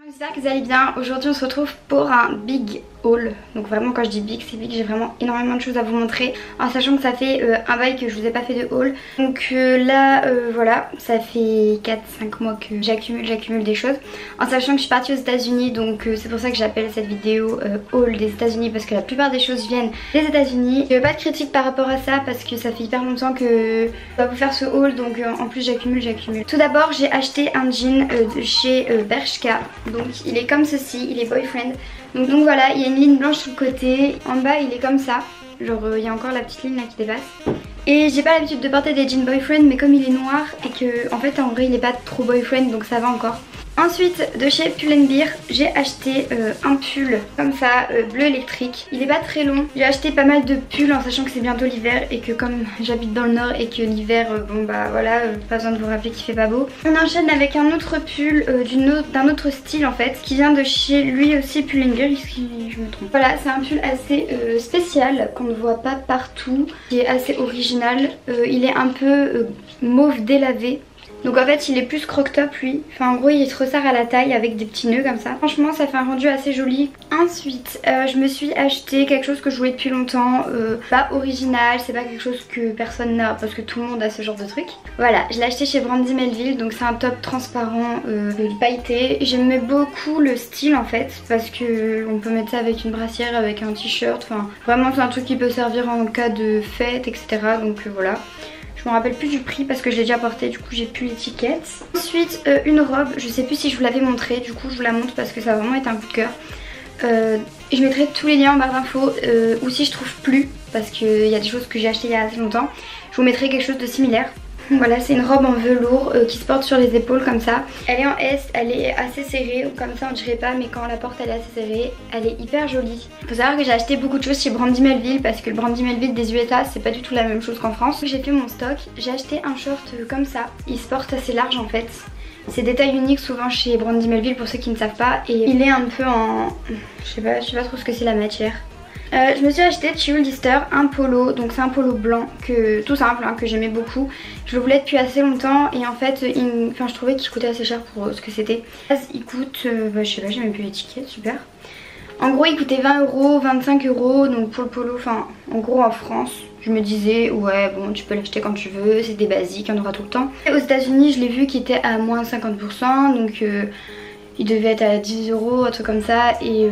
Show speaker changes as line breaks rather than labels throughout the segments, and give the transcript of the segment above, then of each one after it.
J'espère que vous allez bien. Aujourd'hui on se retrouve pour un big haul. Donc vraiment quand je dis big c'est big, j'ai vraiment énormément de choses à vous montrer. En sachant que ça fait un bail que je vous ai pas fait de haul. Donc là voilà, ça fait 4-5 mois que j'accumule des choses. En sachant que je suis partie aux États-Unis, donc c'est pour ça que j'appelle cette vidéo haul des États-Unis, parce que la plupart des choses viennent des États-Unis. Je veux pas de critique par rapport à ça parce que ça fait hyper longtemps que je dois vous faire ce haul, donc en plus j'accumule. Tout d'abord j'ai acheté un jean de chez Bershka. Donc il est comme ceci, il est boyfriend. Donc voilà, il y a une ligne blanche sur le côté. En bas il est comme ça. Genre il y a encore la petite ligne là qui dépasse. Et j'ai pas l'habitude de porter des jeans boyfriend, mais comme il est noir et que en fait en vrai il est pas trop boyfriend, donc ça va encore. Ensuite de chez Pull&Bear j'ai acheté un pull comme ça bleu électrique. Il est pas très long. J'ai acheté pas mal de pulls en sachant que c'est bientôt l'hiver et que comme j'habite dans le nord et que l'hiver bon bah voilà, pas besoin de vous rappeler qu'il fait pas beau. On enchaîne avec un autre pull d'un autre style en fait, qui vient de chez lui aussi Pull&Bear si je me trompe. Voilà, c'est un pull assez spécial qu'on ne voit pas partout, qui est assez original. Il est un peu mauve délavé. Donc en fait il est plus croc top lui. Enfin en gros il se resserre à la taille avec des petits nœuds comme ça. Franchement ça fait un rendu assez joli. Ensuite je me suis acheté quelque chose que je voulais depuis longtemps. Pas original, c'est pas quelque chose que personne n'a parce que tout le monde a ce genre de truc. Voilà, je l'ai acheté chez Brandy Melville. Donc c'est un top transparent pailleté. J'aimais beaucoup le style en fait, parce que on peut mettre ça avec une brassière, avec un t-shirt. Enfin vraiment c'est un truc qui peut servir en cas de fête etc. Donc voilà. Je me rappelle plus du prix parce que je l'ai déjà porté, du coup j'ai plus l'étiquette. Ensuite une robe, je sais plus si je vous l'avais montré, du coup je vous la montre parce que ça a vraiment été un coup de cœur. Je mettrai tous les liens en barre d'infos, ou si je trouve plus, parce qu'il y a des choses que j'ai achetées il y a assez longtemps, je vous mettrai quelque chose de similaire. Voilà, c'est une robe en velours qui se porte sur les épaules comme ça. Elle est en S, elle est assez serrée, comme ça on dirait pas, mais quand on la porte elle est assez serrée. Elle est hyper jolie. Faut savoir que j'ai acheté beaucoup de choses chez Brandy Melville parce que le Brandy Melville des USA c'est pas du tout la même chose qu'en France. J'ai fait mon stock, j'ai acheté un short comme ça. Il se porte assez large en fait. C'est des tailles uniques souvent chez Brandy Melville pour ceux qui ne savent pas. Et il est un peu en... je sais pas trop ce que c'est la matière. Je me suis acheté de chez Hollister un polo, donc c'est un polo blanc tout simple hein, que j'aimais beaucoup. Je le voulais depuis assez longtemps et en fait je trouvais qu'il coûtait assez cher pour ce que c'était. Il coûte, je sais pas, j'ai même plus l'étiquette, super. En gros il coûtait 20 €, 25 €, donc pour le polo, enfin en gros en France. Je me disais ouais bon tu peux l'acheter quand tu veux, c'est des basiques, il y en aura tout le temps. Et aux États-Unis je l'ai vu qu'il était à moins 50%, donc il devait être à 10 €, un truc comme ça, et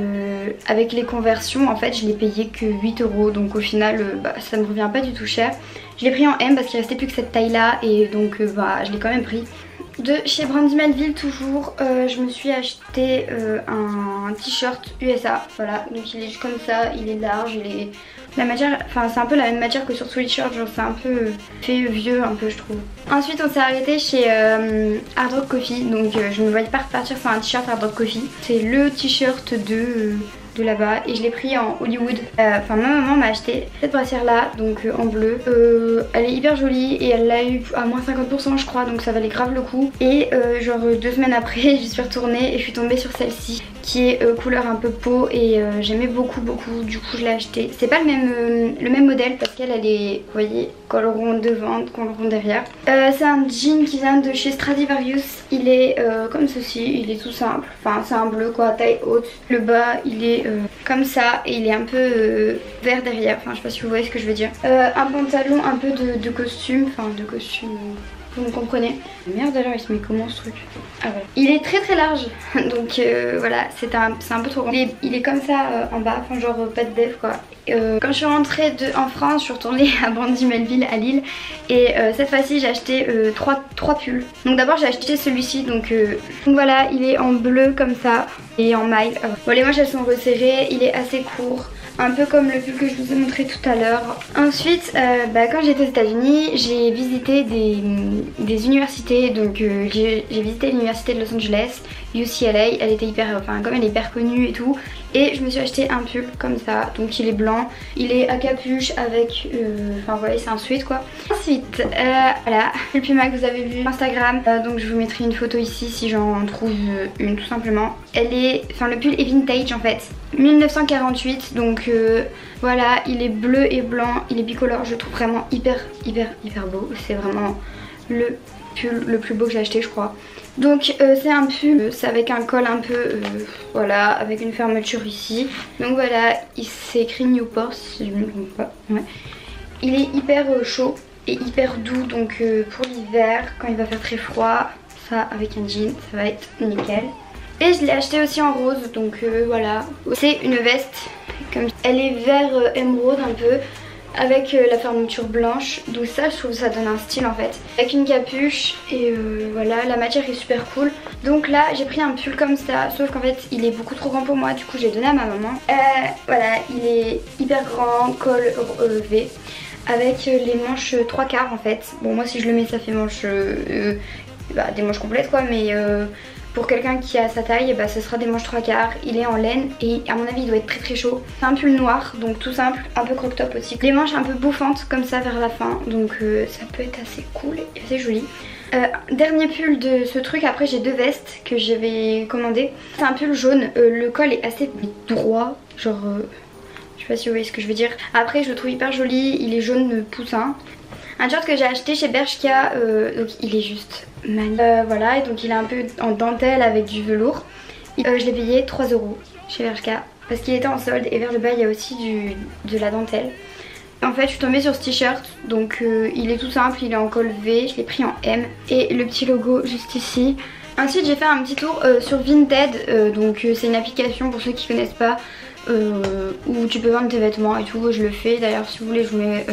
avec les conversions en fait je l'ai payé que 8 €, donc au final ça me revient pas du tout cher. Je l'ai pris en M parce qu'il restait plus que cette taille là et donc je l'ai quand même pris. De chez Brandy Melville toujours, je me suis acheté un t-shirt USA, voilà, donc il est juste comme ça, il est large, il est... La matière, enfin c'est un peu la même matière que sur Sweatshirt, genre c'est un peu fait vieux un peu je trouve. Ensuite on s'est arrêté chez Hard Rock Coffee, donc je ne me voyais pas repartir sur un t-shirt Hard Rock Coffee. C'est le t-shirt de là-bas et je l'ai pris en Hollywood. Enfin ma maman m'a acheté cette brassière là, donc en bleu. Elle est hyper jolie et elle l'a eu à moins 50% je crois, donc ça valait grave le coup. Et genre 2 semaines après j'y suis retournée et je suis tombée sur celle-ci qui est couleur un peu peau et j'aimais beaucoup, du coup je l'ai acheté. C'est pas le même modèle parce qu'elle est, vous voyez, col rond devant, col rond derrière. C'est un jean qui vient de chez Stradivarius. Il est comme ceci, il est tout simple, enfin c'est un bleu quoi, taille haute. Le bas il est comme ça et il est un peu vert derrière, enfin je sais pas si vous voyez ce que je veux dire. Un pantalon un peu de costume, enfin de costume... Vous me comprenez. Merde alors il se met comment ce truc? Ah voilà. Il est très large donc voilà, c'est un peu trop grand. Il est comme ça en bas, enfin genre pas de def quoi. Quand je suis rentrée en France, je suis retournée à Brandy Melville à Lille et cette fois-ci j'ai acheté 3 pulls. Donc d'abord j'ai acheté celui-ci, donc voilà, il est en bleu comme ça et en maille. Bon les manches elles sont resserrées, il est assez court. Un peu comme le pull que je vous ai montré tout à l'heure. Ensuite, quand j'étais aux États-Unis, j'ai visité des universités. Donc j'ai visité l'université de Los Angeles, UCLA. Elle était hyper, enfin comme elle est hyper connue et tout. Et je me suis acheté un pull comme ça. Donc il est blanc, il est à capuche avec, enfin voilà, c'est un sweat quoi. Ensuite, voilà, le puma que vous avez vu sur Instagram. Donc je vous mettrai une photo ici si j'en trouve une tout simplement. Elle est, enfin le pull est vintage en fait. 1948, donc voilà, il est bleu et blanc, il est bicolore, je le trouve vraiment hyper beau. C'est vraiment le pull le plus beau que j'ai acheté je crois. Donc c'est un pull, c'est avec un col un peu, voilà, avec une fermeture ici. Donc voilà, c'est écrit Newport si je ne me trompe pas. Ouais. Il est hyper chaud et hyper doux, donc pour l'hiver, quand il va faire très froid, ça avec un jean, ça va être nickel. Et je l'ai acheté aussi en rose, donc voilà. C'est une veste, comme elle est vert émeraude un peu, avec la fermeture blanche, donc ça je trouve que ça donne un style en fait, avec une capuche et voilà, la matière est super cool. Donc là j'ai pris un pull comme ça, sauf qu'en fait il est beaucoup trop grand pour moi, du coup j'ai donné à ma maman. Voilà, il est hyper grand, col V, avec les manches 3/4 en fait. Bon moi si je le mets ça fait manche, des manches complètes quoi, mais pour quelqu'un qui a sa taille, bah, ce sera des manches 3/4. Il est en laine et à mon avis il doit être très très chaud. C'est un pull noir, donc tout simple, un peu crop top aussi. Les manches un peu bouffantes comme ça vers la fin, donc ça peut être assez cool et assez joli. Dernier pull de ce truc, après j'ai deux vestes que j'avais commandées. C'est un pull jaune, le col est assez droit, genre je sais pas si vous voyez ce que je veux dire. Après je le trouve hyper joli, il est jaune poussin. Un short que j'ai acheté chez Bershka, donc il est juste magnifique. Voilà, et donc il est un peu en dentelle avec du velours. Je l'ai payé 3 € chez Bershka parce qu'il était en solde et vers le bas il y a aussi de la dentelle. En fait je suis tombée sur ce t-shirt, donc il est tout simple, il est en col V, je l'ai pris en M et le petit logo juste ici. Ensuite j'ai fait un petit tour sur Vinted, donc c'est une application pour ceux qui connaissent pas. Où tu peux vendre tes vêtements et tout, je le fais. D'ailleurs si vous voulez je vous mets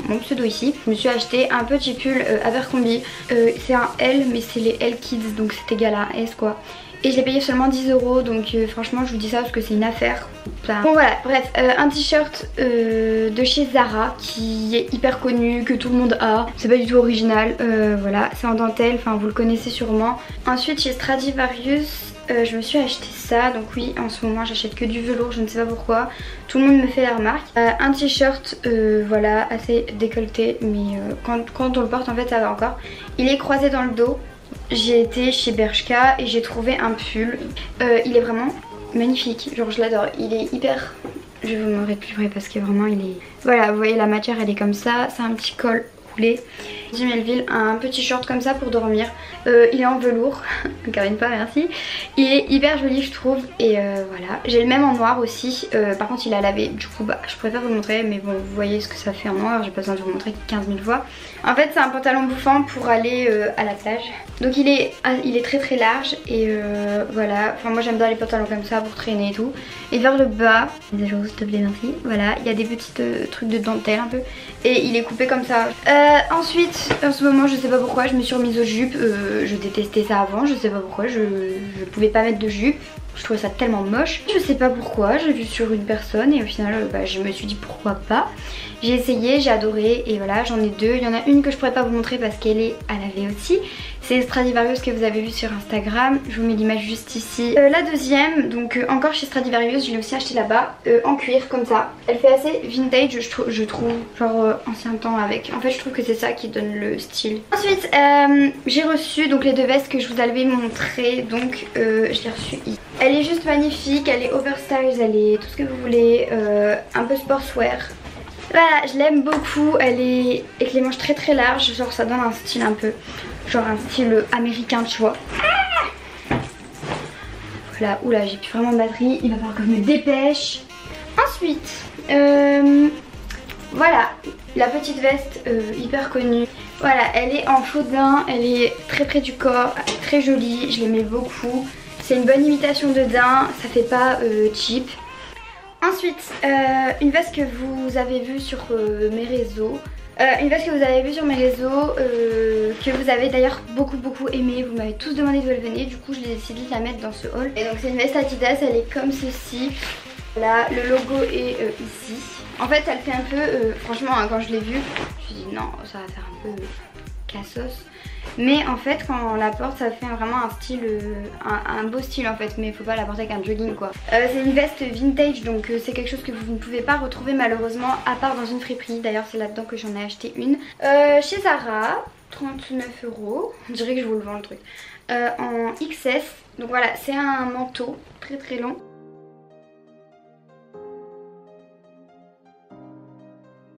mon pseudo ici. Je me suis acheté un petit pull Abercrombie, c'est un L mais c'est les L Kids, donc c'est égal à S quoi. Et je l'ai payé seulement 10 €, donc franchement je vous dis ça parce que c'est une affaire. Enfin, bon voilà, bref, un t-shirt de chez Zara qui est hyper connu, que tout le monde a. C'est pas du tout original, voilà, c'est en dentelle, enfin vous le connaissez sûrement. Ensuite chez Stradivarius, je me suis acheté ça, donc oui en ce moment j'achète que du velours, je ne sais pas pourquoi, tout le monde me fait la remarque. Un t-shirt voilà, assez décolleté, mais quand on le porte en fait ça va encore. Il est croisé dans le dos. J'ai été chez Bershka et j'ai trouvé un pull, il est vraiment magnifique, genre je l'adore, il est hyper... Je vais vous le montrer de plus près parce que vraiment il est... Voilà, vous voyez la matière elle est comme ça, c'est un petit col roulé. Jim Melville a un petit short comme ça pour dormir, il est en velours, carine pas merci. Il est hyper joli je trouve et voilà. J'ai le même en noir aussi, par contre il a lavé, du coup bah je préfère vous le montrer, mais bon vous voyez ce que ça fait en noir, j'ai pas besoin de vous le montrer 15 000 fois. En fait c'est un pantalon bouffant pour aller à la plage, donc il est très très large et voilà, enfin moi j'aime bien les pantalons comme ça pour traîner et tout. Et vers le bas, des choses s'il te plaît merci, voilà, il y a des petits trucs de dentelle un peu et il est coupé comme ça. Ensuite en ce moment je sais pas pourquoi je me suis remise aux jupes, je détestais ça avant, je sais pas pourquoi, je pouvais pas mettre de jupe. Je trouvais ça tellement moche. Je sais pas pourquoi, j'ai vu sur une personne et au final bah, je me suis dit pourquoi pas. J'ai essayé, j'ai adoré et voilà j'en ai deux. Il y en a une que je pourrais pas vous montrer parce qu'elle est à laver aussi. C'est Stradivarius que vous avez vu sur Instagram, je vous mets l'image juste ici. La deuxième, donc encore chez Stradivarius, je l'ai aussi acheté là-bas, en cuir comme ça. Elle fait assez vintage je trouve, genre ancien temps avec. En fait je trouve que c'est ça qui donne le style. Ensuite j'ai reçu donc les deux vestes que je vous avais montré, donc je l'ai reçue ici. Elle est juste magnifique, elle est oversize, elle est tout ce que vous voulez, un peu sportswear. Voilà, je l'aime beaucoup, elle est avec les manches très très larges, genre ça donne un style un peu, genre un style américain tu vois. Voilà, oula j'ai plus vraiment de batterie, il va falloir que je me dépêche. Ensuite, voilà, la petite veste hyper connue. Voilà, elle est en faux daim, elle est très près du corps, très jolie, je l'aimais beaucoup. C'est une bonne imitation de daim, ça fait pas cheap. Ensuite, une veste que vous avez vue sur mes réseaux. Une veste que vous avez vue sur mes réseaux, que vous avez d'ailleurs beaucoup aimé. Vous m'avez tous demandé d'où elle venait, du coup j'ai décidé de la mettre dans ce haul. Et donc c'est une veste Adidas, elle est comme ceci. Voilà, le logo est ici. En fait elle fait un peu, franchement quand je l'ai vue, je me suis dit non ça va faire un peu cassos. Mais en fait quand on la porte ça fait vraiment un style, un beau style en fait. Mais il faut pas la porter avec un jogging quoi. C'est une veste vintage, donc c'est quelque chose que vous ne pouvez pas retrouver malheureusement à part dans une friperie. D'ailleurs c'est là-dedans que j'en ai acheté une. Chez Zara, 39 €. On dirait que je vous le vends le truc. En XS. Donc voilà, c'est un manteau très long.